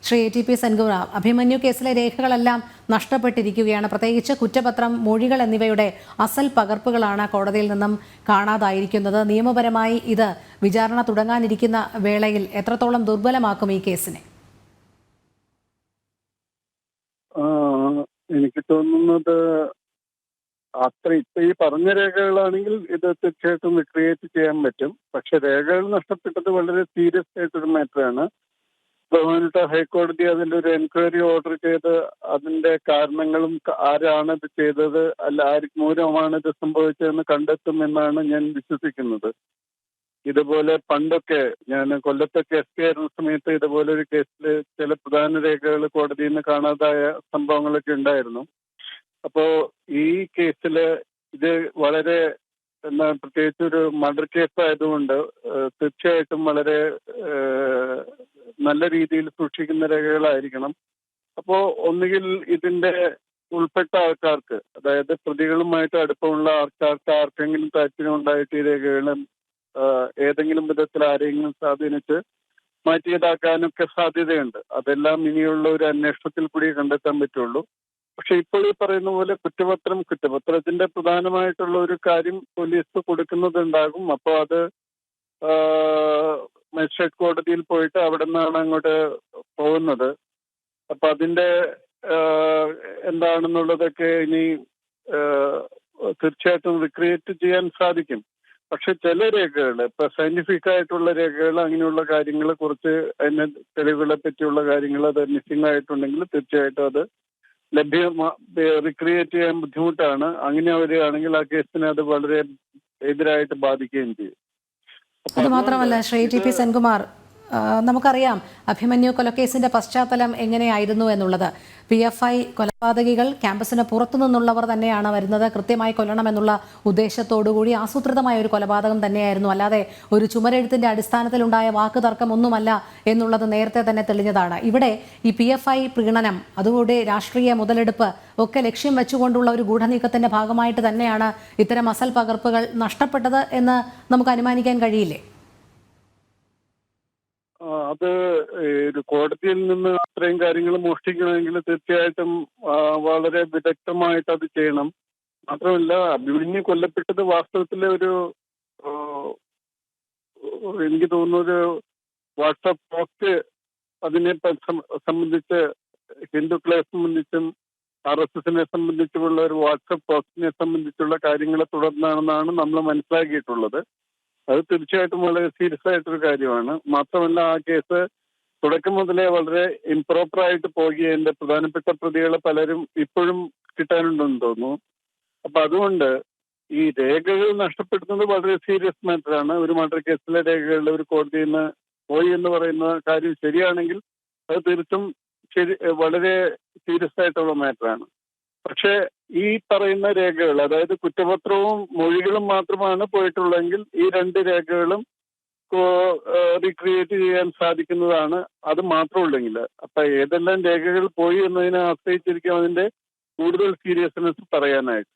Shri ATP Senkumar, Abhimanyu കേസിലെ രേഖകളെല്ലാം നഷ്ടപ്പെട്ടിരിക്കുകയാണ്. പ്രത്യേകിച്ച് കുറ്റപത്രം, മൊഴികൾ എന്നിവയുടെ അസൽ പകർപ്പുകളാണ് കോടതിയിൽ നിന്നും കാണാതായിരിക്കുന്നത്. നിയമപരമായി ഇത് വിചാരണ തുടങ്ങാനിരിക്കുന്ന വേളയിൽ എത്രത്തോളം ദുർബലമാക്കും ഈ കേസിനെ? എനിക്ക് തോന്നുന്നത് ഇപ്പൊ ഈ പറഞ്ഞ രേഖകളാണെങ്കിൽ ഇത് തീർച്ചയായിട്ടും റിക്രിയേറ്റ് ചെയ്യാൻ പറ്റും. പക്ഷെ രേഖകൾ നഷ്ടപ്പെട്ടത് വളരെ സീരിയസ് ആയിട്ടൊരു മാറ്ററാണ്. ബഹുമാനപ്പെട്ട ഹൈക്കോടതി അതിൻ്റെ ഒരു എൻക്വയറി ഓർഡർ ചെയ്ത് അതിന്റെ കാരണങ്ങളും ആരാണ് ഇത് ചെയ്തത്, അല്ല ആര് മൂലമാണ് ഇത് സംഭവിച്ചതെന്ന് കണ്ടെത്തുമെന്നാണ് ഞാൻ വിശ്വസിക്കുന്നത്. ഇതുപോലെ പണ്ടൊക്കെ ഞാൻ കൊല്ലത്തൊക്കെ SP ആയിരുന്ന സമയത്ത് ഇതുപോലെ ഒരു കേസിൽ ചില പ്രധാന രേഖകൾ കോടതിയിൽ നിന്ന് കാണാതായ സംഭവങ്ങളൊക്കെ ഉണ്ടായിരുന്നു. അപ്പോ ഈ കേസില് ഇത് വളരെ പ്രത്യേകിച്ച് ഒരു മർഡർ കേസ് ആയതുകൊണ്ട് തീർച്ചയായിട്ടും വളരെ നല്ല രീതിയിൽ സൂക്ഷിക്കുന്ന രേഖകളായിരിക്കണം. അപ്പോൾ ഒന്നുകിൽ ഇതിന്റെ ഉൾപ്പെട്ട ആൾക്കാർക്ക്, അതായത് പ്രതികളുമായിട്ട് അടുപ്പമുള്ള ആൾക്കാർക്ക് ആർക്കെങ്കിലും താല്പര്യം ഉണ്ടായിട്ട് ഈ രേഖകളും ഏതെങ്കിലും വിധത്തിൽ ആരെങ്കിലും സ്വാധീനിച്ച് മാറ്റിയതാക്കാനൊക്കെ സാധ്യതയുണ്ട്. അതെല്ലാം ഇനിയുള്ള ഒരു അന്വേഷണത്തിൽ കൂടി കണ്ടെത്താൻ പറ്റുള്ളൂ. പക്ഷെ ഇപ്പോൾ ഈ പറയുന്ന പോലെ കുറ്റപത്രത്തിന്റെ പ്രധാനമായിട്ടുള്ള ഒരു കാര്യം പോലീസ് കൊടുക്കുന്നതുണ്ടാകും. അപ്പോൾ അത് മജിസ്ട്രേറ്റ് കോടതിയിൽ പോയിട്ട് അവിടെ നിന്നാണ് അങ്ങോട്ട് പോകുന്നത്. അപ്പൊ അതിന്റെ എന്താണെന്നുള്ളതൊക്കെ ഇനി തീർച്ചയായിട്ടും റിക്രിയേറ്റ് ചെയ്യാൻ സാധിക്കും. പക്ഷെ ചില രേഖകൾ, ഇപ്പൊ സയന്റിഫിക് ആയിട്ടുള്ള രേഖകൾ, അങ്ങനെയുള്ള കാര്യങ്ങൾ, കുറച്ച് അതിന്റെ തെളിവുകളെ പറ്റിയുള്ള കാര്യങ്ങൾ അത് മിസ്സിംഗ് ആയിട്ടുണ്ടെങ്കിൽ തീർച്ചയായിട്ടും അത് റിക്രിയേറ്റ് ചെയ്യാൻ ബുദ്ധിമുട്ടാണ്. അങ്ങനെ വരികയാണെങ്കിൽ ആ കേസിനെ അത് വളരെ എതിരായിട്ട് ബാധിക്കുകയും ചെയ്യും. അത് മാത്രമല്ല ശ്രീ ATP സെൻകുമാർ, നമുക്കറിയാം അഭിമന്യു കൊലക്കേസിന്റെ പശ്ചാത്തലം എങ്ങനെയായിരുന്നു എന്നുള്ളത്. PFI കൊലപാതകികൾ ക്യാമ്പസിന് പുറത്തു നിന്നുള്ളവർ തന്നെയാണ് വരുന്നത്. കൃത്യമായി കൊല്ലണമെന്നുള്ള ഉദ്ദേശത്തോടുകൂടി ആസൂത്രിതമായ ഒരു കൊലപാതകം തന്നെയായിരുന്നു. അല്ലാതെ ഒരു ചുമരെഴുത്തിന്റെ അടിസ്ഥാനത്തിലുണ്ടായ വാക്കുതർക്കം ഒന്നുമല്ല എന്നുള്ളത് നേരത്തെ തന്നെ തെളിഞ്ഞതാണ്. ഇവിടെ ഈ PFI പ്രീണനം, അതുകൂടി രാഷ്ട്രീയ മുതലെടുപ്പ് ഒക്കെ ലക്ഷ്യം വെച്ചുകൊണ്ടുള്ള ഒരു ഗൂഢനീക്കത്തിന്റെ ഭാഗമായിട്ട് തന്നെയാണ് ഇത്തരം അസൽ പകർപ്പുകൾ നഷ്ടപ്പെട്ടത് എന്ന് നമുക്ക് അനുമാനിക്കാൻ കഴിയില്ലേ? അത് ഒരു കോടതിയിൽ നിന്ന് അത്രയും കാര്യങ്ങൾ മോഷ്ടിക്കണമെങ്കിൽ തീർച്ചയായിട്ടും വളരെ വിദഗ്ധമായിട്ട് അത് ചെയ്യണം. മാത്രമല്ല, അഭിമന്യു കൊല്ലപ്പെട്ടത് വാസ്തവത്തിലെ ഒരു എനിക്ക് തോന്നുന്നു ഒരു വാട്സാപ്പ് പോസ്റ്റ് അതിനെ സംബന്ധിച്ച്, ഹിന്ദുക്കളെ സംബന്ധിച്ചും RSSനെ സംബന്ധിച്ചുമുള്ള ഒരു വാട്സാപ്പ് പോസ്റ്റിനെ സംബന്ധിച്ചുള്ള കാര്യങ്ങളെ തുടർന്നാണെന്നാണ് നമ്മൾ മനസ്സിലാക്കിയിട്ടുള്ളത്. അത് തീർച്ചയായിട്ടും വളരെ സീരിയസ് ആയിട്ടൊരു കാര്യമാണ്. മാത്രമല്ല, ആ കേസ് തുടക്കം മുതലേ വളരെ ഇംപ്രോപ്പറായിട്ട് പോകുകയും പ്രധാനപ്പെട്ട പ്രതികളെ പലരും ഇപ്പോഴും കിട്ടാനുണ്ടെന്ന് തോന്നുന്നു. അപ്പൊ അതുകൊണ്ട് ഈ രേഖകൾ നഷ്ടപ്പെടുന്നത് വളരെ സീരിയസ് മാറ്ററാണ്. ഒരു മർഡർ കേസിലെ രേഖകൾ ഒരു കോടതിയിൽ നിന്ന് പോയി എന്ന് പറയുന്ന കാര്യം ശരിയാണെങ്കിൽ അത് തീർത്തും വളരെ സീരിയസ് ആയിട്ടുള്ള മാറ്ററാണ്. പക്ഷേ ഈ പറയുന്ന രേഖകൾ, അതായത് കുറ്റപത്രവും മൊഴികളും മാത്രമാണ് പോയിട്ടുള്ളതെങ്കിൽ ഈ രണ്ട് രേഖകളും റീക്രിയേറ്റ് ചെയ്യാൻ സാധിക്കുന്നതാണ്. അത് മാത്രമുള്ളെങ്കിൽ അപ്പൊ ഏതെല്ലാം രേഖകൾ പോയി എന്നതിനെ ആശ്രയിച്ചിരിക്കും അതിന്റെ കൂടുതൽ സീരിയസ്നെസ് പറയാനായിട്ട്.